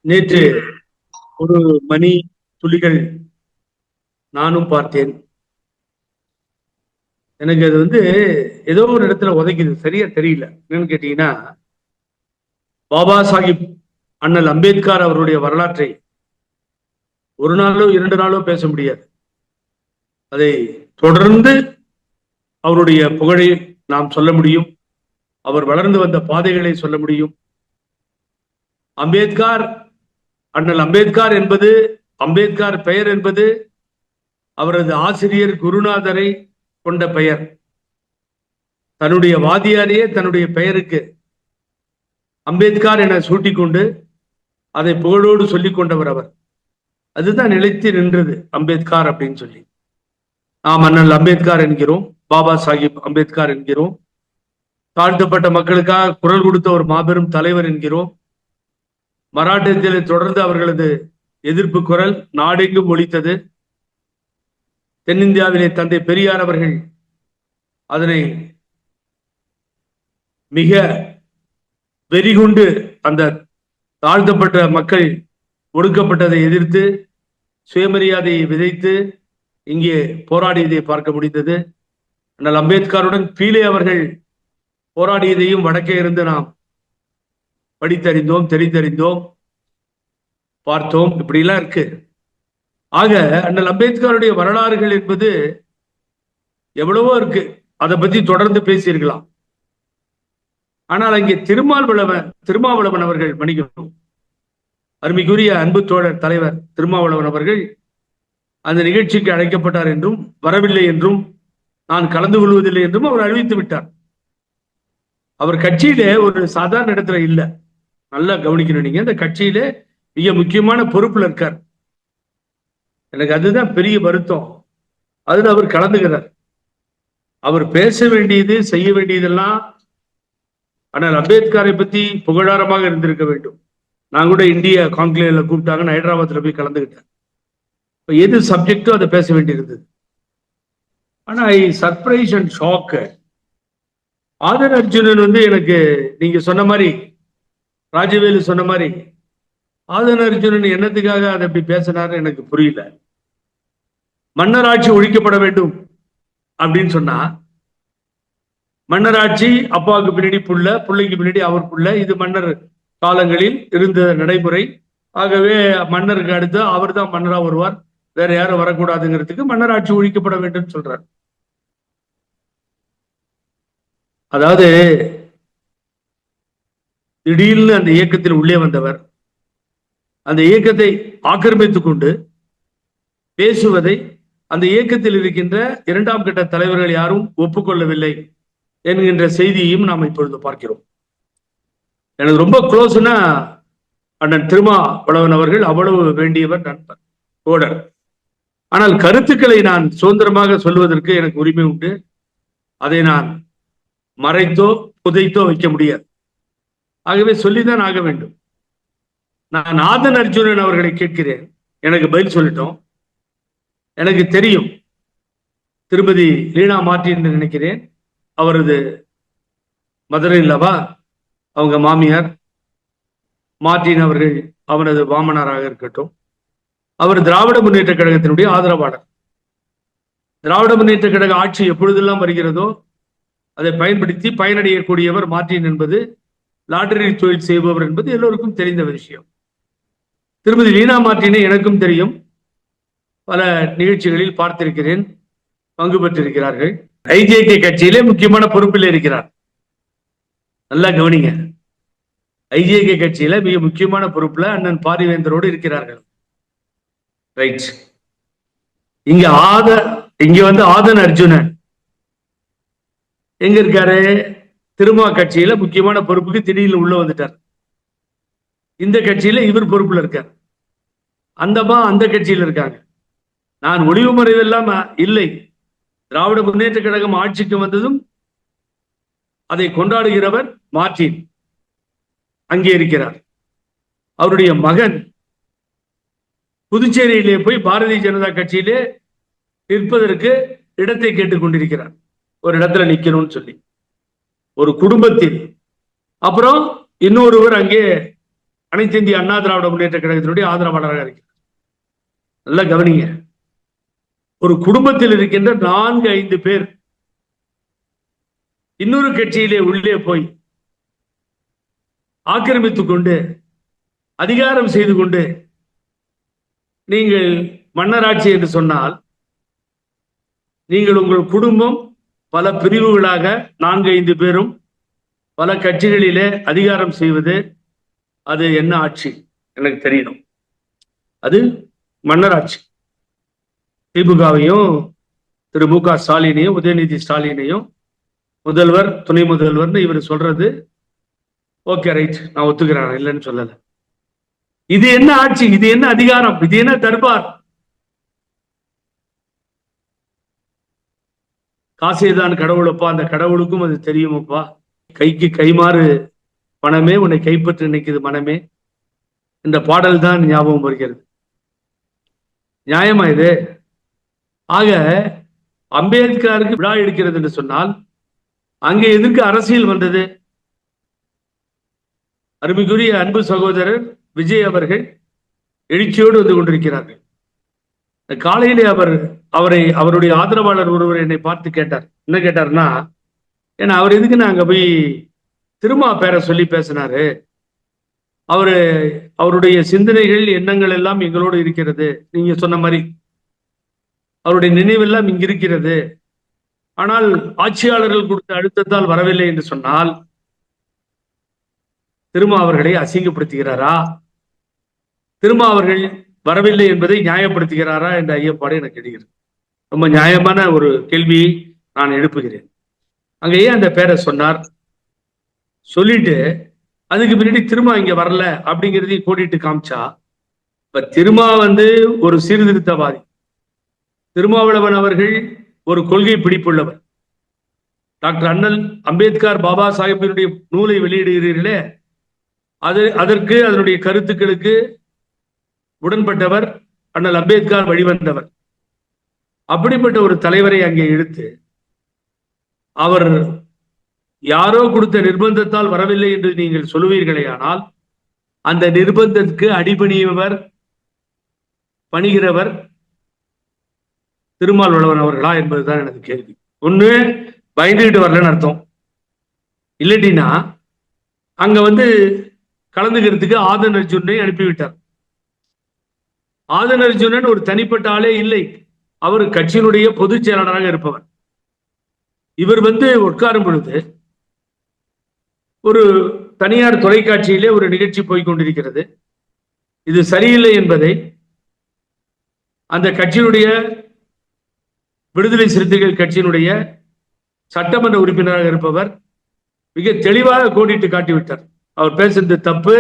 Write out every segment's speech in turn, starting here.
நேற்று ஒரு மணி துளிகள் நானும் பார்த்தேன். எனக்கு அது ஏதோ ஒரு இடத்துல உதைக்குது, சரியா தெரியல. என்னன்னு கேட்டீங்கன்னா, பாபா சாஹிப் அண்ணல் அம்பேத்கர் அவருடைய வரலாற்றை ஒரு நாளோ 2 நாளோ பேச முடியாது. அதை தொடர்ந்து அவருடைய புகழை நாம் சொல்ல முடியும். அவர் வளர்ந்து வந்த பாதைகளை சொல்ல முடியும். அண்ணல் அம்பேத்கர் என்பது, அம்பேத்கர் பெயர் என்பது அவரது ஆசிரியர் குருநாதரை கொண்ட பெயர். தன்னுடைய வாதியாரையே தன்னுடைய பெயருக்கு அம்பேத்கர் என சூட்டிக்கொண்டு அதை புகழோடு சொல்லிக் கொண்டவர் அவர். அதுதான் நிலைத்து நின்றது அம்பேத்கர் அப்படின்னு சொல்லி. நாம் அண்ணல் அம்பேத்கர் என்கிறோம், பாபா சாஹிப் அம்பேத்கர் என்கிறோம். தாழ்த்தப்பட்ட மக்களுக்காக குரல் கொடுத்த ஒரு மாபெரும் தலைவர் என்கிறோம். மராட்டியத்திலே தொடர்ந்து அவர்களது எதிர்ப்பு குரல் நாடெங்கும் ஒலித்தது. தென்னிந்தியாவிலே தந்தை பெரியார் அவர்கள் அதனை மிக வெறிகொண்டு அந்த தாழ்த்தப்பட்ட மக்கள் ஒடுக்கப்பட்டதை எதிர்த்து சுயமரியாதையை விதைத்து இங்கே போராடியதை பார்க்க முடிந்தது. ஆனால் அம்பேத்கருடன் பீலே அவர்கள் போராடியதையும் வடக்கே இருந்து நாம் படித்தறிந்தோம், தெரிந்தறிந்தோம், பார்த்தோம். இப்படிலாம் இருக்கு. ஆக அண்ணல் அம்பேத்கருடைய வரலாறுகள் என்பது எவ்வளவோ இருக்கு. அதை பத்தி தொடர்ந்து பேசியிருக்கலாம். ஆனால் அங்கே திருமாவளவன் அவர்கள் மன்னிக்கணும், அருமைக்குரிய அன்பு தோழர் தலைவர் திருமாவளவன் அவர்கள் அந்த நிகழ்ச்சிக்கு அழைக்கப்பட்டார் என்றும் வரவில்லை என்றும் நான் கலந்து கொள்வதில்லை என்றும் அவர் அறிவித்து விட்டார். அவர் கட்சியிலே ஒரு சாதாரண இடத்துல இல்லை. நல்லா கவனிக்கணும் நீங்க. அந்த கட்சியிலே மிக முக்கியமான பொறுப்புல இருக்கார். எனக்கு அதுதான் பெரிய வருத்தம். அதுல அவர் கலந்துகிறார். அவர் பேச வேண்டியது, செய்ய வேண்டியதெல்லாம் ஆனால் அம்பேத்கரை பத்தி புகழாரமாக இருந்திருக்க வேண்டும். நான் கூட இந்தியா கான்க்ளேவ்ல கூப்பிட்டாங்க, நான் ஹைதராபாத்ல போய் கலந்துகிட்டேன். எது சப்ஜெக்டோ அதை பேச வேண்டியிருந்தது. ஆனா I surprise and shock. Author Arjunan எனக்கு நீங்க சொன்ன மாதிரி, ராஜவேலு சொன்ன மாதிரி, ஆதர் அர்ஜுனன் என்னத்துக்காக அதை அப்படி பேசினாரு எனக்கு புரியல. மன்னராட்சி ஒழிக்கப்பட வேண்டும் அப்படின்னு சொன்னா, மன்னராட்சி அப்பாவுக்கு பின்னாடி புள்ள, பிள்ளைக்கு பின்னாடி அவர் புள்ள, இது மன்னர் காலங்களில் இருந்த நடைமுறை. ஆகவே மன்னருக்கு அடுத்து அவர் தான் மன்னரா வருவார், வேற யாரும் வரக்கூடாதுங்கிறதுக்கு மன்னராட்சி ஒழிக்கப்பட வேண்டும் சொல்றார். அதாவது திடீர்னு அந்த இயக்கத்தில் உள்ளே வந்தவர் அந்த இயக்கத்தை ஆக்கிரமித்துக் கொண்டு பேசுவதை அந்த இயக்கத்தில் இருக்கின்ற 2ஆம் கட்ட தலைவர்கள் யாரும் ஒப்புக்கொள்ளவில்லை என்கின்ற செய்தியையும் நாம் இப்பொழுது பார்க்கிறோம். எனக்கு ரொம்ப க்ளோஸ்னா அண்ணன் திருமாவளவன் அவர்கள் அவ்வளவு வேண்டியவர், நண்பர், தோழர். ஆனால் கருத்துக்களை நான் சுதந்திரமாக சொல்வதற்கு எனக்கு உரிமை உண்டு. அதை நான் மறைத்தோ புதைத்தோ வைக்க முடியாது. ஆகவே சொல்லிதான் ஆக வேண்டும். நான் ஆதன் அர்ஜுனன் அவர்களை கேட்கிறேன், எனக்கு பதில் சொல்லிட்டோம். எனக்கு தெரியும் திருமதி லீனா மார்டின் என்று நினைக்கிறேன், அவரது மதுரை இல்லவா, அவங்க மாமியார் மார்டின் அவர்கள் அவரது வாமனாராக இருக்கட்டும். அவர் திராவிட முன்னேற்ற கழகத்தினுடைய ஆதரவாளர். திராவிட முன்னேற்ற கழக ஆட்சி எப்பொழுதெல்லாம் வருகிறதோ அதை பயன்படுத்தி பயனடையக்கூடியவர் மார்டின் என்பது, லாட்டரி தொழில் செய்பவர் என்பது எல்லோருக்கும் தெரிந்த விஷயம். திருமதி லீனா மார்டினை எனக்கும் தெரியும், பல நிகழ்ச்சிகளில் பார்த்திருக்கிறேன், பங்கு பெற்றிருக்கிறார்கள். ஐஜேகே கட்சியிலே முக்கியமான பொறுப்பில் இருக்கிறார். நல்லா கவனிங்க, ஐஜேகே கட்சியில மிக முக்கியமான பொறுப்புல அண்ணன் பாரிவேந்தரோடு இருக்கிறார்கள். ரைட். இங்க ஆதன் அர்ஜுனன் எங்க இருக்காரு? திருமா கட்சியில முக்கியமான பொறுப்புக்கு திடீர்னு உள்ள வந்துட்டார். இந்த கட்சியில இவர் பொறுப்புல இருக்கார். அந்த கட்சியில இருக்காங்க. நான் ஒளிவு மறைவு இல்லாம இல்லை. திராவிட முன்னேற்ற கழகம் ஆட்சிக்கு வந்ததும் அதை கொண்டாடுகிறவர் மார்டின் அங்கே இருக்கிறார். அவருடைய மகன் புதுச்சேரியிலே போய் பாரதிய ஜனதா கட்சியிலே நிற்பதற்கு இடத்தை கேட்டுக் கொண்டிருக்கிறார். ஒரு இடத்துல நிக்கணும்னு சொல்லி ஒரு குடும்பத்தில். அப்புறம் இன்னொருவர் அங்கே அனைத்து இந்திய அண்ணா திராவிட முன்னேற்ற கழகத்தினுடைய ஆதரவாளராக இருக்கிறார். நல்லா கவனிங்க, ஒரு குடும்பத்தில் இருக்கின்ற 4-5 பேர் இன்னொரு கட்சியிலே உள்ளே போய் ஆக்கிரமித்துக் கொண்டு அதிகாரம் செய்து கொண்டு நீங்கள் மன்னராட்சி என்று சொன்னால், நீங்கள் உங்கள் குடும்பம் பல பிரிவுகளாக 4-5 பேரும் பல கட்சிகளிலே அதிகாரம் செய்வது, அது என்ன ஆட்சி எனக்கு தெரியணும். அது மன்னராட்சி. திமுகவையும் திரு மு.க. ஸ்டாலினையும் உதயநிதி ஸ்டாலினையும் முதல்வர் துணை முதல்வர்னு இவர் சொல்றது ஓகே, ரைட், நான் ஒத்துக்கிறேன், இல்லைன்னு சொல்லல. இது என்ன ஆட்சி? இது என்ன அதிகாரம்? இது என்ன தர்பார்? காசேதான் கடவுளப்பா, அந்த கடவுளுக்கும் அது தெரியுமப்பா. கைக்கு கைமாறு பணமே உன்னை கைப்பற்றி நினைக்குது மனமே. இந்த பாடல் தான் ஞாபகம் வருகிறது. நியாயமா இது? ஆக அம்பேத்கருக்கு விழா எடுக்கிறது என்று சொன்னால் அங்கே எதற்கு அரசியல் வந்தது? அருமைக்குரிய அன்பு சகோதரர் விஜய் அவர்கள் எழுச்சியோடு வந்து கொண்டிருக்கிறார்கள். காலையிலே அவருடைய ஆதரவாளர் ஒருவர் என்னை பார்த்து கேட்டார். என்ன கேட்டார்னா, ஏன்னா அவர் எதுக்கு நாங்க போய் திருமா பேரை சொல்லி பேசினாரு, அவருடைய சிந்தனைகள் எண்ணங்கள் எல்லாம் எங்களோடு இருக்கிறது, நீங்க சொன்ன மாதிரி அவருடைய நினைவெல்லாம் இங்க இருக்கிறது, ஆனால் ஆட்சியாளர்கள் கொடுத்த அழுத்தத்தால் வரவில்லை என்று சொன்னால் திருமா அவர்களை அசிங்கப்படுத்துகிறாரா, திருமா அவர்கள் வரவில்லை என்பதை நியாயப்படுத்துகிறாரா என்ற ஐயப்பாடு எனக்கு எழுகிறது. ரொம்ப நியாயமான ஒரு கேள்வியை நான் எழுப்புகிறேன். அங்கேயே அந்த பேரை சொன்னார், சொல்லிட்டு அதுக்கு பின்னாடி திருமா இங்க வரல அப்படிங்கிறதையும் கோடிட்டு காமிச்சா, இப்ப திருமா ஒரு சீர்திருத்தவாதி, திருமாவளவன் அவர்கள் ஒரு கொள்கை பிடிப்புள்ளவர். டாக்டர் அண்ணல் அம்பேத்கர் பாபா சாஹிப்பினுடைய நூலை வெளியிடுகிறீர்களே, அதற்கு அதனுடைய கருத்துக்களுக்கு உடன்பட்டவர் அண்ணல் அம்பேத்கர் வழிவந்தவர். அப்படிப்பட்ட ஒரு தலைவரை அங்கே இழுத்து அவர் யாரோ கொடுத்த நிர்பந்தத்தால் வரவில்லை என்று நீங்கள் சொல்லுவீர்களே, ஆனால் அந்த நிர்பந்தத்துக்கு அடிபணியவர் பணிகிறவர் திருமாவளவன் அவர்களா என்பதுதான் எனது கேள்வி. ஒண்ணு பயந்துகிட்டு வரலன்னு அர்த்தம், இல்லட்டினா அங்க கலந்துக்கிறதுக்கு ஆதன் அர்ஜுனை அனுப்பிவிட்டார். ஆதன் அர்ஜுனன் ஒரு தனிப்பட்ட ஆளே இல்லை, அவர் கட்சியினுடைய பொதுச் செயலாளராக இருப்பவர். இவர் உட்காரும் பொழுது ஒரு தனியார் தொலைக்காட்சியிலே ஒரு நிகழ்ச்சி போய்கொண்டிருக்கிறது. இது சரியில்லை என்பதை அந்த கட்சியினுடைய விடுதலை சிறுத்தைகள் கட்சியினுடைய சட்டமன்ற உறுப்பினராக இருப்பவர் மிக தெளிவாக கோடிட்டு காட்டிவிட்டார். அவர் பேசுறது தப்பு,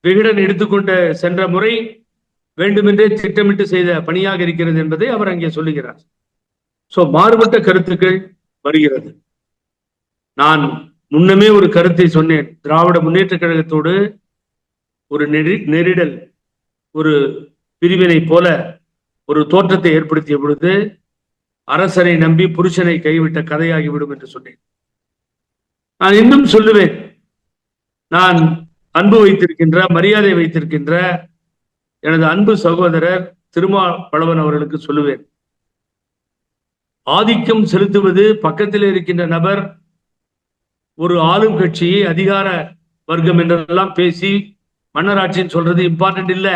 விகடன் எடுத்துக்கொண்ட சென்ற முறை வேண்டுமென்றே திட்டமிட்டு செய்த பணியாக இருக்கிறது என்பதை அவர் அங்கே சொல்லுகிறார். சோ மாறுபட்ட கருத்துக்கள் வருகிறது. நான் முன்னமே ஒரு கருத்தை சொன்னேன். திராவிட முன்னேற்ற கழகத்தோடு ஒரு நெருடல், ஒரு பிரிவினை போல ஒரு தோற்றத்தை ஏற்படுத்திய பொழுது அரசனை நம்பி புருஷனை கைவிட்ட கதையாகிவிடும் என்று சொன்னேன். நான் இன்னும் சொல்லுவேன், நான் அன்பு வைத்திருக்கின்ற, மரியாதை வைத்திருக்கின்ற எனது அன்பு சகோதரர் திருமாவளவன் அவர்களுக்கு சொல்லுவேன், ஆதிக்கம் செலுத்துவது பக்கத்தில் இருக்கின்ற நபர் ஒரு ஆளும் கட்சி அதிகார வர்க்கம் என்றெல்லாம் பேசி மன்னராட்சின்னு சொல்றது இம்பார்ட்டன்ட் இல்ல.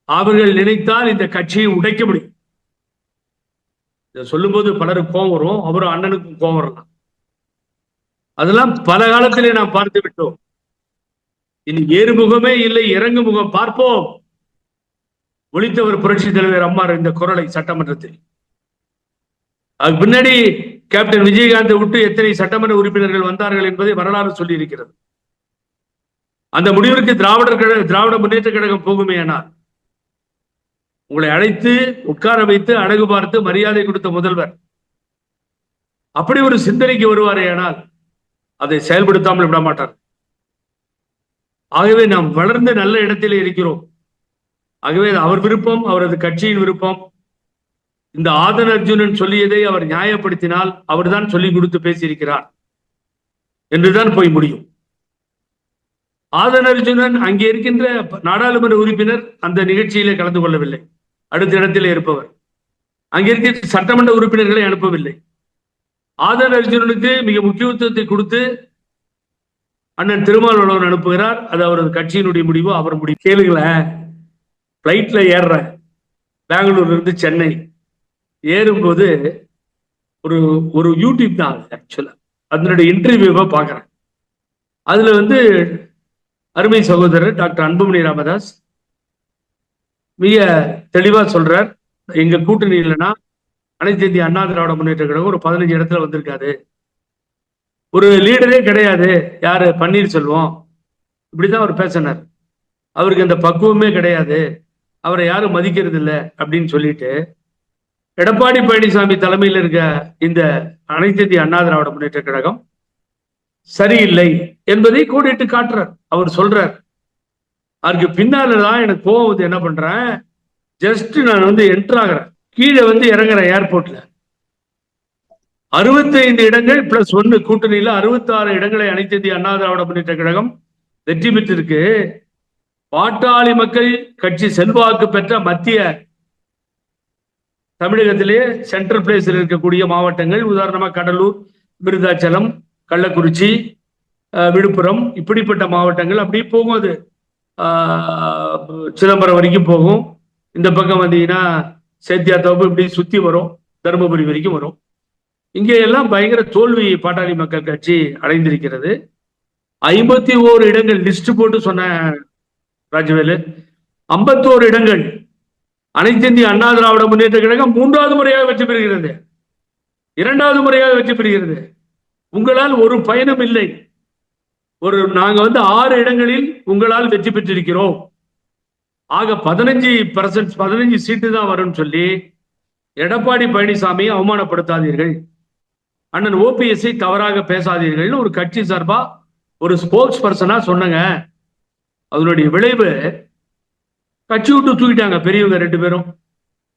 அவர்கள் நினைத்தால் இந்த கட்சியை உடைக்க முடியும். சொல்லும் போது பலருக்கு கோபம் வரும், அவரும் அண்ணனுக்கும் கோபம் வரலாம். அதெல்லாம் பல காலத்திலே நாம் பார்த்து விட்டோம். இனி ஏறுமுகமே இல்லை, இறங்கு முகம் பார்ப்போம். ஒழித்தவர் புரட்சி தலைவர் அம்மார் இந்த குரலை சட்டமன்றத்தில். அதுக்கு பின்னாடி கேப்டன் விஜயகாந்தை விட்டு எத்தனை சட்டமன்ற உறுப்பினர்கள் வந்தார்கள் என்பதை வரலாறு சொல்லி இருக்கிறது. அந்த முடிவிற்கு திராவிட முன்னேற்ற கழகம் போகுமே ஆனால், உங்களை அழைத்து உட்கார வைத்து அழகு பார்த்து மரியாதை கொடுத்த முதல்வர் அப்படி ஒரு சிந்தனைக்கு வருவாரே ஆனால் அதை செயல்படுத்தாமல் விட மாட்டார். ஆகவே நாம் வளர்ந்த நல்ல இடத்திலே இருக்கிறோம். ஆகவே அவர் விருப்பம், அவரது கட்சியின் விருப்பம். இந்த ஆதன் அர்ஜுனன் சொல்லியதை அவர் நியாயப்படுத்தினால் அவர்தான் சொல்லிக் கொடுத்து பேசியிருக்கிறார் என்றுதான் போய் முடியும். ஆதன் அர்ஜுனன் அங்கே இருக்கின்ற நாடாளுமன்ற உறுப்பினர் அந்த நிகழ்ச்சியிலே கலந்து கொள்ளவில்லை. அடுத்த இடத்திலே இருப்பவர் அங்கே இருக்கின்ற சட்டமன்ற உறுப்பினர்களை அனுப்பவில்லை. ஆதன் அர்ஜுனனுக்கு மிக முக்கியத்துவத்தை கொடுத்து அண்ணன் திருமாவளவன் அனுப்புகிறார். அது அவரது கட்சியினுடைய முடிவு, அவர் முடிவு. கேளுங்களேன், பிளைட்ல ஏறுறேன், பெங்களூர்ல இருந்து சென்னை ஏறும்போது ஒரு ஒரு யூடியூப் தான் ஆக்சுவலா, அதனுடைய இன்டர்வியூவை பார்க்குறேன். அதுல அருமை சகோதரர் டாக்டர் அன்புமணி ராமதாஸ் மிக தெளிவா சொல்றார், எங்க கூட்டணி இல்லைன்னா அனைத்து இந்திய அண்ணா திராவிட முன்னேற்ற கழகம் ஒரு 15 இடத்துல வந்திருக்காது, ஒரு லீடரே கிடையாது, யாரு பன்னீர்செல்வம், இப்படிதான் அவர் பேசினார். அவருக்கு அந்த பக்குவமே கிடையாது, அவரை யாரும் மதிக்கிறது இல்லை அப்படின்னு சொல்லிட்டு எடப்பாடி பழனிசாமி தலைமையில் இருக்க இந்த அனைத்து இந்திய அண்ணா திராவிட முன்னேற்ற கழகம் சரியில்லை என்பதை கோடிட்டு காட்டுறார். அவர் சொல்றார், அதுக்கு பின்னாலதான் எனக்கு கோவம் வந்து என்ன பண்றேன், ஜஸ்ட் நான் என்டர் ஆகிறேன், கீழே இறங்குறேன் ஏர்போர்ட்ல, 65 இடங்கள் பிளஸ் 1 கூட்டணியில 66 இடங்களை அனைத்து இந்திய அண்ணா திராவிட முன்னேற்ற கழகம் வெற்றி பெற்றிருக்கு. பாட்டாளி மக்கள் கட்சி செல்வாக்கு பெற்ற மத்திய தமிழகத்திலே சென்ட்ரல் பிளேஸில் இருக்கக்கூடிய மாவட்டங்கள், உதாரணமா கடலூர், விருதாச்சலம், கள்ளக்குறிச்சி, விழுப்புரம், இப்படிப்பட்ட மாவட்டங்கள் அப்படி போகும். அது சிதம்பரம் வரைக்கும் போகும். இந்த பக்கம் வந்தீங்கன்னா சேத்தியாத்தோப்பு இப்படி சுத்தி வரும், தருமபுரி வரைக்கும் வரும். இங்கே எல்லாம் பயங்கர தோல்வி பாட்டாளி மக்கள் கட்சி அடைந்திருக்கிறது. 51 இடங்கள் லிஸ்ட் போட்டு சொன்ன ராஜவேலு, 51 இடங்கள் அனைத்து இந்திய அண்ணா திராவிட முன்னேற்ற கழகம் 3வது முறையாக வெற்றி பெறுகிறது, 2வது முறையாக வெற்றி பெறுகிறது. உங்களால் ஒரு பயனும் இல்லை. நாங்க 6 இடங்களில் உங்களால் வெற்றி பெற்றிருக்கிறோம். ஆக 15% சீட்டு தான் வரும்னு சொல்லி எடப்பாடி பழனிசாமியை அவமானப்படுத்தாதீர்கள், அண்ணன் ஓபிஎஸ்ஐ தவறாக பேசாதீர்கள் ஒரு கட்சி சார்பா ஒரு ஸ்போக்ஸ் பர்சனா சொன்னங்க. அதனுடைய விளைவு கட்சி விட்டு தூக்கிட்டாங்க. பெரியவங்க 2 பேரும்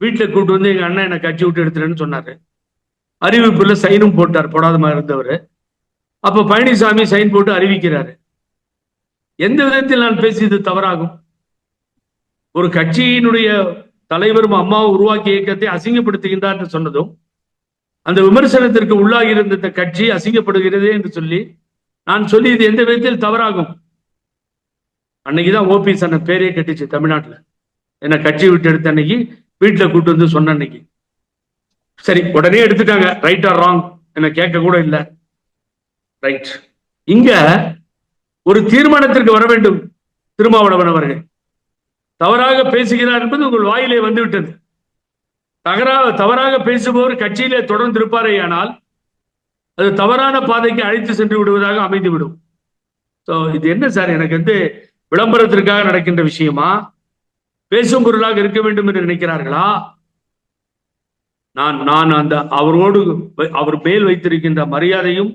வீட்டுல கூப்பிட்டு எங்க அண்ணன் என்ன கட்சி விட்டு எடுத்துறேன்னு சொன்னாரு. அறிவிப்புல சைனும் போட்டார், போடாதமா இருந்தவர். அப்ப பழனிசாமி சைன் போட்டு அறிவிக்கிறாரு. எந்த விதத்தில் நான் பேசியது தவறாகும்? ஒரு கட்சியினுடைய தலைவரும் அம்மாவும் உருவாக்கிய இயக்கத்தை அசிங்கப்படுத்துகின்றார் என்று சொன்னதும், அந்த விமர்சனத்திற்கு உள்ளாகி இருந்த இந்த கட்சி அசிங்கப்படுகிறது என்று சொல்லி நான் சொல்லி இது எந்த விதத்தில் தவறாகும்? அன்னைக்குதான் ஓபிஎஸ் அண்ணன் பேரே கட்டிச்சு தமிழ்நாட்டுல. என்ன கட்சி விட்டு எடுத்த அன்னைக்கு வீட்டுல கூட்டு சொன்ன அன்னைக்கு சரி உடனே எடுத்துட்டாங்க. ரைட் ஆர் ராங் என்ன கேட்க கூட இல்லை. ரைட். இங்க ஒரு தீர்மானத்திற்கு வர வேண்டும். திருமாவளவன் அவர்கள் தவறாக பேசுகிறார் என்பது உங்கள் வாயிலே வந்துவிட்டது. தவறாக பேசுபவர் கட்சியிலே தொடர்ந்து இருப்பாரே ஆனால் அது தவறான பாதைக்கு அழைத்து சென்று விடுவதாக அமைந்துவிடும். இது என்ன சார், எனக்கு விளம்பரத்திற்காக நடக்கின்ற விஷயமா, பேசும் பொருளாக இருக்க வேண்டும் என்று நினைக்கிறார்களா? நான் அந்த அவரோடு அவர் மேல் வைத்திருக்கின்ற மரியாதையும்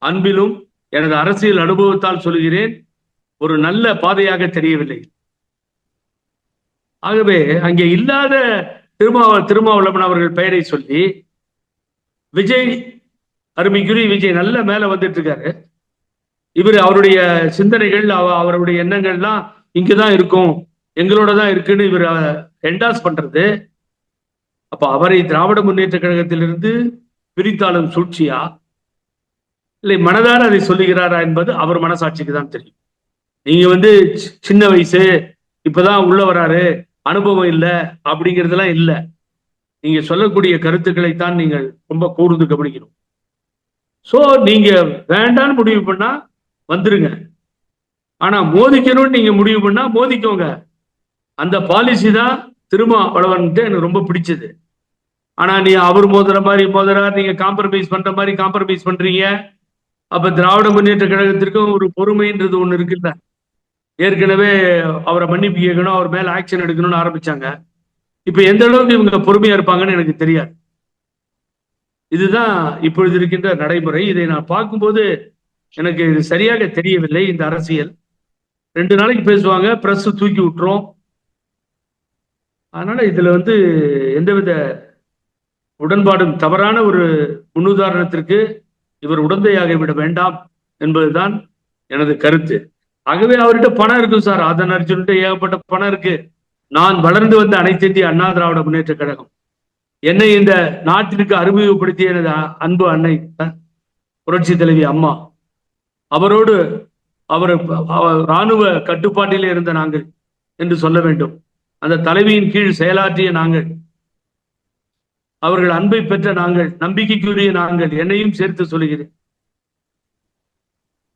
அன்பிலும் எனது அரசியல் அனுபவத்தால் சொல்கிறேன், ஒரு நல்ல பாதையாக தெரியவில்லை. ஆகவே அங்கே இல்லாத திருமாவளவன் அவர்கள் பெயரை சொல்லி விஜய், அருமைக்குரிய விஜய் நல்ல மேல வந்துட்டு இருக்காரு. இவர் அவருடைய சிந்தனைகள் அவருடைய எண்ணங்கள்லாம் இங்கதான் இருக்கும், எங்களோட தான் இருக்குன்னு இவர் என்டாஸ் பண்றது. அப்ப அவரை திராவிட முன்னேற்ற கழகத்திலிருந்து பிரித்தாளும் சூழ்ச்சியா இல்லை மனதார அதை சொல்லுகிறாரா என்பது அவர் மனசாட்சிக்கு தான் தெரியும். நீங்க சின்ன வயசு இப்பதான் உள்ள வராரு, அனுபவம் இல்லை அப்படிங்கிறதுலாம் இல்லை. நீங்க சொல்லக்கூடிய கருத்துக்களைத்தான் நீங்கள் ரொம்ப கூர்ந்து கவனிக்கணும். சோ நீங்க வேண்டான்னு முடிவு பண்ணா வந்துருங்க, ஆனா மோதிக்கணும்னு நீங்க முடிவு பண்ணா மோதிக்கோங்க. அந்த பாலிசி தான் திருமாவளவன் எனக்கு ரொம்ப பிடிச்சது. ஆனா நீ அவர் மோதுற மாதிரி மோதுறார், நீங்க காம்ப்ரமைஸ் பண்ற மாதிரி காம்ப்ரமைஸ் பண்றீங்க. அப்ப திராவிட முன்னேற்ற கழகத்திற்கும் ஒரு பொறுமைன்றது ஒண்ணு இருக்குல்ல. ஏற்கனவே அவரை மன்னிப்பு கேட்கணும், அவர் மேல ஆக்ஷன் எடுக்கணும்னு ஆரம்பிச்சாங்க. இப்ப எந்த அளவுக்கு இவங்க பொறுமையா இருப்பாங்கன்னு எனக்கு தெரியாது. இதுதான் இப்பொழுது இருக்கின்ற நடைமுறை. இதை நான் பார்க்கும்போது எனக்கு இது சரியாக தெரியவில்லை. இந்த அரசியல் 2 நாளைக்கு பேசுவாங்க, பிரஸ் தூக்கி விட்டுரும். அதனால இதுல எந்தவித உடன்பாடும், தவறான ஒரு முன்னுதாரணத்திற்கு இவர் உடந்தையாக விட வேண்டாம் என்பதுதான் எனது கருத்து. ஆகவே அவர்கிட்ட பணம் இருக்கு சார். அதன் அர்ஜுன்ட்டு ஏகப்பட்ட பணம் இருக்கு. நான் வளர்ந்து வந்த அனைத்து இந்திய அண்ணா திராவிட முன்னேற்ற கழகம் என்னை இந்த நாட்டிற்கு அறிமுகப்படுத்திய எனது அன்பு அன்னை புரட்சி தலைவி அம்மா, அவரோடு அவர் இராணுவ கட்டுப்பாட்டிலே இருந்த நாங்கள் என்று சொல்ல வேண்டும். அந்த தலைவியின் கீழ் செயலாற்றிய நாங்கள், அவர்கள் அன்பை பெற்ற நாங்கள், நம்பிக்கைக்குரிய நாங்கள், என்னையும் சேர்த்து சொல்லுகிறேன்.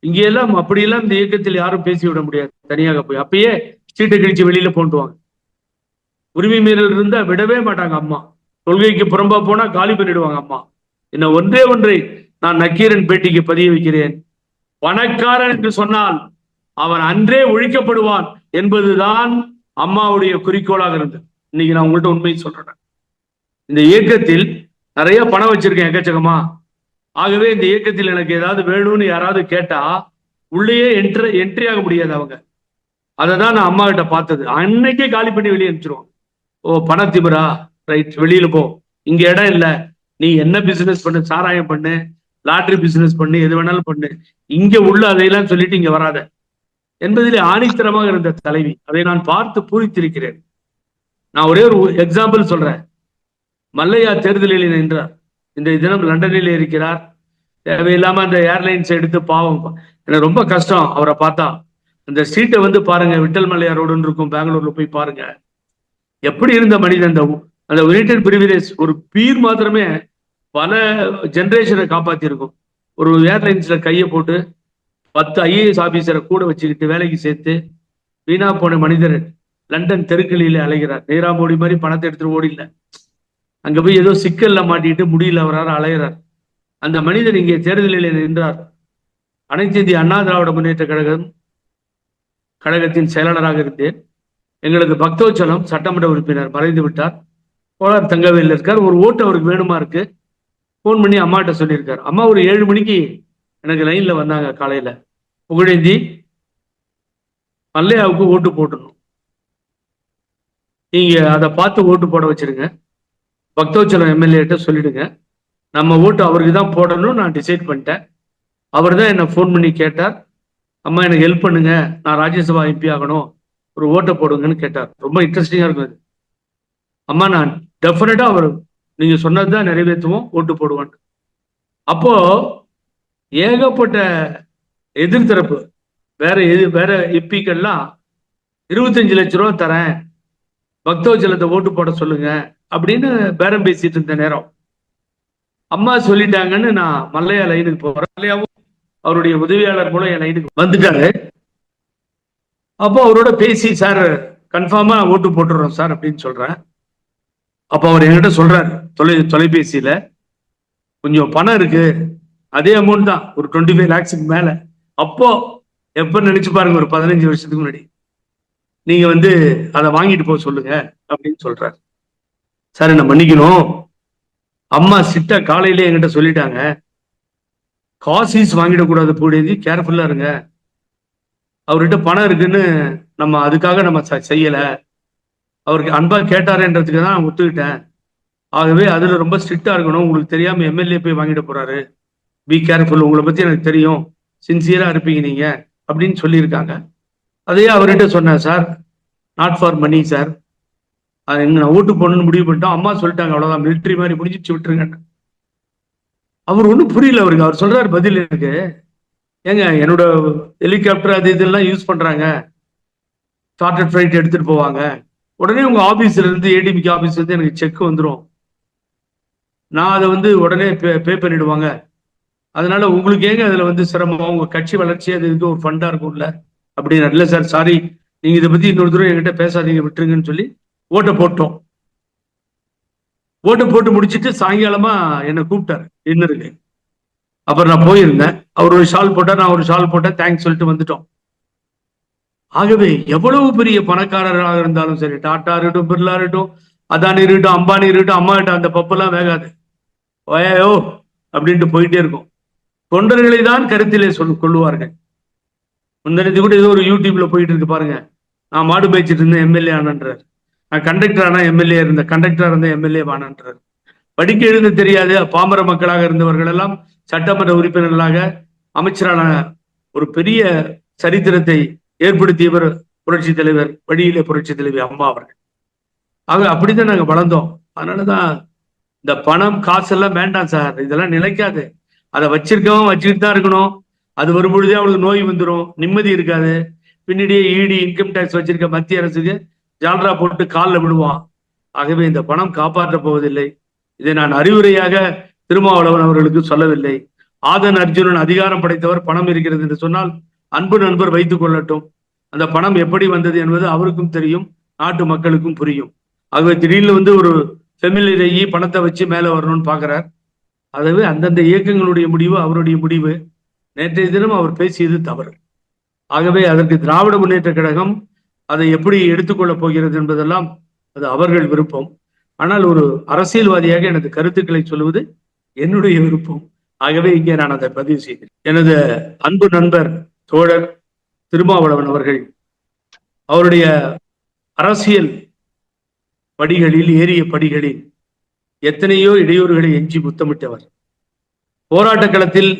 இங்கே எல்லாம் அப்படியெல்லாம் இந்த இயக்கத்தில் யாரும் பேசிவிட முடியாது. தனியாக போய் அப்பயே சீட்டை கிழிச்சு வெளியில போட்டுவாங்க. உரிமை மீறல் இருந்தா விடவே மாட்டாங்க அம்மா. கொள்கைக்கு புறம்பா போனா காலி பண்ணிடுவாங்க அம்மா. என்ன ஒன்றே ஒன்றை நான் நக்கீரன் பேட்டிக்கு பதிய வைக்கிறேன். பணக்காரன் என்று சொன்னால் அவன் அன்றே ஒழிக்கப்படுவான் என்பதுதான் அம்மாவுடைய குறிக்கோளாக இருந்தது. இன்னைக்கு நான் உங்கள்கிட்ட உண்மையை சொல்றேன். இந்த இயக்கத்தில் நிறைய பணம் வச்சிருக்கேன், எக்கச்சக்கமா. ஆகவே இந்த இயக்கத்தில் எனக்கு ஏதாவது வேணும்னு யாராவது கேட்டா உள்ளேயே என்ட்ரி ஆக முடியாது அவங்க. அதை தான் நான் அம்மா கிட்ட பார்த்தது. அன்னைக்கே காலி பண்ணி வெளியே அனுப்பிச்சிருவாங்க. ஓ, பணத்திமிரா, ரைட், வெளியில போ, இங்க இடம் இல்லை, நீ என்ன பிசினஸ் பண்ணு, சாராயம் பண்ணு, லாட்டரி பிசினஸ் பண்ணு, எது வேணாலும் பண்ணு, இங்க உள்ள அதையெல்லாம் சொல்லிட்டு இங்க வராத என்பதிலே ஆணித்தரமாக இருந்த தலைவி. அதை நான் பார்த்து பூரித்திருக்கிறேன். நான் ஒரே ஒரு எக்ஸாம்பிள் சொல்றேன். மல்லையா தேர்தலில் நின்றார். இந்த தினம் லண்டனில் இருக்கிறார். தேவையில்லாம அந்த ஏர்லைன்ஸ் எடுத்து பாவம், எனக்கு ரொம்ப கஷ்டம் அவரை பார்த்தா. அந்த சீட்டை வந்து பாருங்க, விட்டல் மல்லையா ரோடுன்னு இருக்கும், பெங்களூர்ல போய் பாருங்க. எப்படி இருந்த மனிதன் அந்த யுனைடெட் பிரிவிலேஜ் ஒரு பீர் மாத்திரமே பல ஜெனரேஷனை காப்பாத்தி இருக்கும். ஒரு ஏர்லைன்ஸ்ல கையை போட்டு 10 IAS ஆபீசரை கூட வச்சுக்கிட்டு வேலைக்கு சேர்த்து வீணா போன மனிதர் லண்டன் தெருக்களில அலைகிறார். நீராமோடி மாதிரி பணத்தை எடுத்துட்டு ஓடில, அங்க போய் ஏதோ சிக்கல்ல மாட்டிட்டு முடியல, அவரால் அலைகிறார். அந்த மனிதர் இங்கே தேர்தலில் நின்றார். அனைத்து இந்திய அண்ணா திராவிட முன்னேற்ற கழகத்தின் செயலாளராக இருந்தேன். எங்களது பக்தோச்சலம் சட்டமன்ற உறுப்பினர் மறைந்து விட்டார், கோலார் தங்கவேல் இருக்கார். ஒரு ஓட்டு அவருக்கு வேணுமா இருக்கு. போன் பண்ணி அம்மாட்ட சொல்லியிருக்காரு. அம்மா ஒரு 7 மணிக்கு எனக்கு லைன்ல வந்தாங்க காலையில. புகழேந்தி, மல்லையாவுக்கு ஓட்டு போட்டணும், நீங்க அதை பார்த்து ஓட்டு போட வச்சிருங்க, பக்தோச்சலம் MLA சொல்லிடுங்க, நம்ம ஓட்டு அவருக்கு தான் போடணும் நான் டிசைட் பண்ணிட்டேன். அவர் தான் என்னை ஃபோன் பண்ணி கேட்டார், அம்மா எனக்கு ஹெல்ப் பண்ணுங்க, நான் ராஜ்யசபா MP ஆகணும், ஒரு ஓட்டை போடுங்கன்னு கேட்டார். ரொம்ப இன்ட்ரெஸ்டிங்கா இருக்கும் அது. அம்மா நான் டெஃபினட்டா அவர் நீங்க சொன்னதுதான் நிறைவேற்றுவோம், ஓட்டு போடுவோம். அப்போ ஏகப்பட்ட எதிர்த்தரப்பு வேற எம்பிக்கள்லாம் 25 லட்சம் ரூபா தரேன், பக்தோச்சலத்தை ஓட்டு போட சொல்லுங்க அப்படின்னு பேரம் பேசிட்டு இருந்த நேரம் அம்மா சொல்லிட்டாங்கன்னு நான் மல்லையா லைனுக்கு போறேன். மல்லையாவும் அவருடைய உதவியாளர் மூலம் என் லைனுக்கு வந்துட்டாரு. அப்போ அவரோட பேசி, சார் கன்ஃபார்மா ஓட்டு போட்டுறோம் சார் அப்படின்னு சொல்றேன். அப்போ அவர் என்கிட்ட சொல்றாரு தொலைபேசியில, கொஞ்சம் பணம் இருக்கு, அதே அமௌண்ட் தான், ஒரு 25 lakhs மேல. அப்போ எப்ப நினைச்சு பாருங்க, ஒரு 15 வருஷத்துக்கு முன்னாடி, நீங்க வந்து அதை வாங்கிட்டு போக சொல்லுங்க அப்படின்னு சொல்றாரு. சார் என்ன மன்னிக்கணும், அம்மா சிட்ட காலையிலே என்கிட்ட சொல்லிட்டாங்க, காசிஸ் வாங்கிடக்கூடாது, பூடேந்தி கேர்ஃபுல்லா இருங்க, அவர்கிட்ட பணம் இருக்குன்னு நம்ம அதுக்காக நம்ம செய்யல, அவருக்கு அன்பா கேட்டாருன்றதுக்கு தான் நான் ஒத்துக்கிட்டேன், ஆகவே அதுல ரொம்ப ஸ்ட்ரிக்டா இருக்கணும், உங்களுக்கு தெரியாம MLA போய் வாங்கிட போறாரு, பி கேர்ஃபுல், உங்களை பத்தி எனக்கு தெரியும், சின்சியரா இருப்பீங்க நீங்க அப்படின்னு சொல்லியிருக்காங்க. அதையே அவர்கிட்ட சொன்னேன், sir not for money sir, அது நான் ஓட்டு போடணும்னு முடிவு பண்ணிட்டோம், அம்மா சொல்லிட்டாங்க, அவ்வளவுதான், மிலிட்ரி மாதிரி முடிஞ்சிச்சு, விட்டுருங்க. அவர் ஒன்றும் புரியல அவருக்கு. அவர் சொல்றாரு பதில் எனக்கு, ஏங்க என்னோட ஹெலிகாப்டர் அது இதெல்லாம் யூஸ் பண்றாங்க, சார்ட்டர்ட் ஃபிளைட் எடுத்துட்டு போவாங்க, உடனே உங்க ஆபீஸ்ல இருந்து ADMK ஆபீஸ்ல இருந்து எனக்கு செக் வந்துடும், நான் அதை வந்து உடனே பே பண்ணிடுவாங்க, அதனால உங்களுக்கு ஏங்க அதுல வந்து சிரமம், உங்க கட்சி வளர்ச்சி அது இது ஒரு ஃபண்டா இருக்கும்ல அப்படின்னு. இல்லை சார் சாரி, நீங்க இதை பத்தி இன்னொரு தூரம் என்கிட்ட பேசாதீங்க, விட்டுருங்கன்னு சொல்லி ஓட்டை போட்டோம். ஓட்டை போட்டு முடிச்சுட்டு சாயங்காலமா என்னை கூப்பிட்டாரு டின்னருக்கு. அப்புறம் நான் போயிருந்தேன், அவர் ஒரு ஷால் போட்டார், நான் ஒரு ஷால் போட்டேன், தேங்க்ஸ் சொல்லிட்டு வந்துட்டோம். ஆகவே எவ்வளவு பெரிய பணக்காரர்களாக இருந்தாலும் சரி, டாடா இருக்கட்டும், பிர்லா இருக்கட்டும், அதானி இருக்கட்டும், அம்பானி இருக்கட்டும், அம்மா கிட்ட அந்த பப்பெல்லாம் வேகாது, ஓயோ அப்படின்ட்டு போயிட்டே இருக்கும். தொண்டர்களை தான் கருத்திலே கொள்ளுவார்கள். முந்தினது கூட ஏதோ ஒரு யூடியூப்ல போயிட்டு இருக்கு பாருங்க, நான் மாடு மேய்ச்சிட்டு இருந்தேன் MLA ஆனன்றார், நான் கண்டக்டர் ஆனா MLA இருந்தேன், கண்டக்டரா இருந்த MLA ஆனன்றார். படிக்க எழுத தெரியாது பாமர மக்களாக இருந்தவர்கள் எல்லாம் சட்டமன்ற உறுப்பினர்களாக அமைச்சரான ஒரு பெரிய சரித்திரத்தை ஏற்படுத்தியவர் புரட்சி தலைவர் வழியிலே புரட்சி தலைவி அம்மா அவர்கள். ஆக அப்படித்தான் நாங்க வளர்ந்தோம். அதனாலதான் இந்த பணம் காசெல்லாம் வேண்டாம் சார், இதெல்லாம் நிலைக்காது. அதை வச்சிருக்கவன் வச்சுக்கிட்டு தான் இருக்கணும். அது வரும்பொழுதே அவளுக்கு நோய் வந்துடும், நிம்மதி இருக்காது. பின்னாடியே இடி இன்கம் டேக்ஸ் வச்சிருக்க மத்திய அரசுக்கு ஜால்ரா போட்டு காலில் விடுவான். ஆகவே இந்த பணம் காப்பாற்ற போவதில்லை. இதை நான் அறிவுரையாக திருமாவளவன் அவர்களுக்கு சொல்லவில்லை. ஆதன் அர்ஜுனன் அதிகாரம் படைத்தவர், பணம் இருக்கிறது என்று சொன்னால் அன்பு நண்பர் வைத்துக் கொள்ளட்டும். அந்த பணம் எப்படி வந்தது என்பது அவருக்கும் தெரியும், நாட்டு மக்களுக்கும் புரியும். ஆகவே திடீர்னு ஒரு ஃபெமிலியரையே பணத்தை வச்சு மேலே வரணும்னு பார்க்கிறார். ஆகவே அந்தந்த இயக்கங்களுடைய முடிவு அவருடைய முடிவு. நேற்றைய தினம் அவர் பேசியது தவறு. ஆகவே அதற்கு திராவிட முன்னேற்ற கழகம் அதை எப்படி எடுத்துக்கொள்ளப் போகிறது என்பதெல்லாம் அது அவர்கள் விருப்பம். ஆனால் ஒரு அரசியல்வாதியாக எனது கருத்துக்களை சொல்வது என்னுடைய விருப்பம். ஆகவே இங்கே நான் அதை பதிவு செய்கிறேன். எனது அன்பு நண்பர் தோழர் திருமாவளவன் அவர்கள் அவருடைய அரசியல் படிகளில், ஏறிய படிகளில் எத்தனையோ இடையூறுகளை எஞ்சி முத்தமிட்டவர். போராட்ட களத்தில்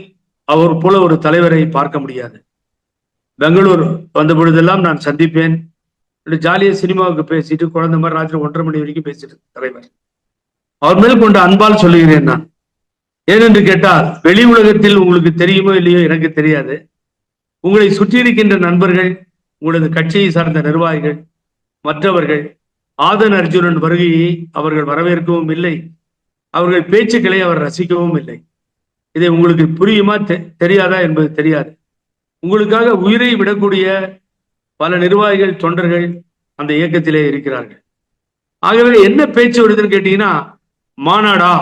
அவர் போல ஒரு தலைவரை பார்க்க முடியாது. பெங்களூர் வந்த பொழுதெல்லாம் நான் சந்திப்பேன். ஜாலியா சினிமாவுக்கு பேசிட்டு குழந்தை மாதிரி ராத்திரி 1:30 மணி வரைக்கும் பேசிட்டு தலைவர். அவர் மேல் கொண்ட அன்பால் சொல்லுகிறேன் நான். ஏனென்று கேட்டால், வெளி உலகத்தில் உங்களுக்கு தெரியுமோ இல்லையோ எனக்கு தெரியாது, உங்களை சுற்றி இருக்கின்ற நண்பர்கள், உங்களது கட்சியை சார்ந்த நிர்வாகிகள், மற்றவர்கள் ஆதன் அர்ஜுனன் வருகையை அவர்கள் வரவேற்கவும் இல்லை, அவர்கள் பேச்சுக்களை அவர் ரசிக்கவும் இல்லை. இதை உங்களுக்கு புரியுமா தெரியாதா என்பது தெரியாது. உங்களுக்காக உயிரை விடக்கூடிய பல நிர்வாகிகள், தொண்டர்கள் அந்த இயக்கத்திலே இருக்கிறார்கள். ஆகவே என்ன பேச்சு வருதுன்னு கேட்டீங்கன்னா, மாநாடா,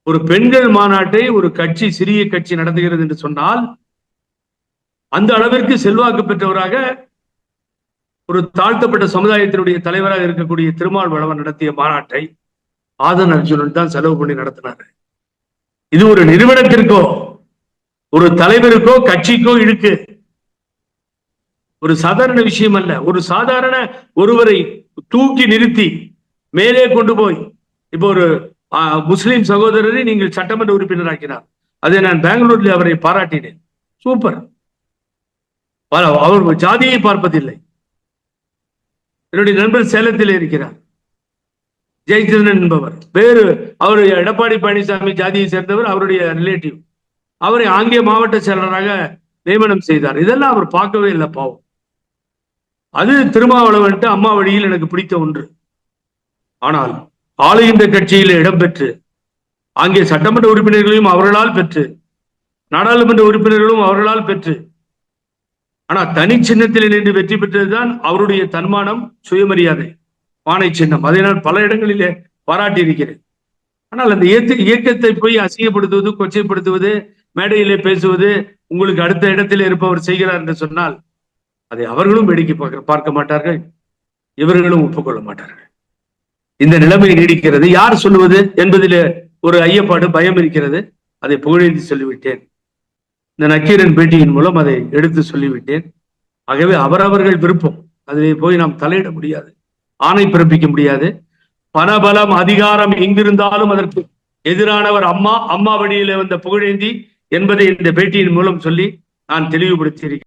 ஒரு பெண்கள் மாநாட்டை ஒரு கட்சி, சிறிய கட்சி நடத்துகிறது என்று சொன்னால், அந்த அளவிற்கு செல்வாக்கு பெற்றவராக ஒரு தாழ்த்தப்பட்ட சமுதாயத்தினுடைய தலைவராக இருக்கக்கூடிய திருமாவளவன் நடத்திய மாநாட்டை ஆதன் அர்ஜுனன் தான் செலவு பண்ணி நடத்தினார். இது ஒரு நிறுவனத்திற்கோ ஒரு தலைவருக்கோ கட்சிக்கோ இருக்கு, ஒரு சாதாரண விஷயம் அல்ல. ஒரு சாதாரண ஒருவரை தூக்கி நிறுத்தி மேலே கொண்டு போய், இப்போ ஒரு முஸ்லிம் சகோதரரை நீங்கள் சட்டமன்ற உறுப்பினர் ஆக்கினார். அதை நான் பெங்களூர்ல அவரை பாராட்டினேன். சூப்பர். அவர் ஜாதியை பார்ப்பதில்லை. என்னுடைய நண்பர் சேலத்தில் இருக்கிறார், ஜெயச்சந்திரன் என்பவர். வேறு அவர் எடப்பாடி பழனிசாமி ஜாதியை சேர்ந்தவர், அவருடைய ரிலேட்டிவ். அவரை ஆங்கில மாவட்ட செயலராக நியமனம் செய்தார். இதெல்லாம் அவர் பார்க்கவே இல்லை, பாவம். அது திருமாவளவன் அம்மா வழியில் எனக்கு பிடித்த ஒன்று. ஆனால் ஆளுகின்ற கட்சியில் இடம்பெற்று, அங்கே சட்டமன்ற உறுப்பினர்களையும் அவர்களால் பெற்று, நாடாளுமன்ற உறுப்பினர்களும் அவர்களால் பெற்று, ஆனால் தனி சின்னத்தில் நின்று வெற்றி பெற்றதுதான் அவருடைய தன்மானம், சுயமரியாதை, பானை சின்னம். அதை நான் பல இடங்களிலே பாராட்டி இருக்கிறேன். ஆனால் அந்த இயக்கத்தை போய் அசிங்கப்படுத்துவது, கொச்சைப்படுத்துவது, மேடையிலே பேசுவது, உங்களுக்கு அடுத்த இடத்தில் இருப்பவர் செய்கிறார் என்று சொன்னால் அதை அவர்களும் வேடிக்கை பார்க்க மாட்டார்கள், இவர்களும் ஒப்புக்கொள்ள மாட்டார்கள். இந்த நிலைமை நீடிக்கிறது. யார் சொல்லுவது என்பதில் ஒரு ஐயப்பாடு, பயம் இருக்கிறது. அதை புகழேந்தி சொல்லிவிட்டேன். இந்த நக்கீரன் பேட்டியின் மூலம் அதை எடுத்து சொல்லிவிட்டேன். ஆகவே அவரவர்கள் விருப்பம், அதிலே போய் நாம் தலையிட முடியாது, ஆணை பிறப்பிக்க முடியாது. பணபலம், அதிகாரம் எங்கிருந்தாலும் அதற்கு எதிரானவர் அம்மா, அம்மா வழியிலே வந்த புகழேந்தி என்பதை இந்த பேட்டியின் மூலம் சொல்லி நான் தெளிவுபடுத்தி இருக்கிறேன்.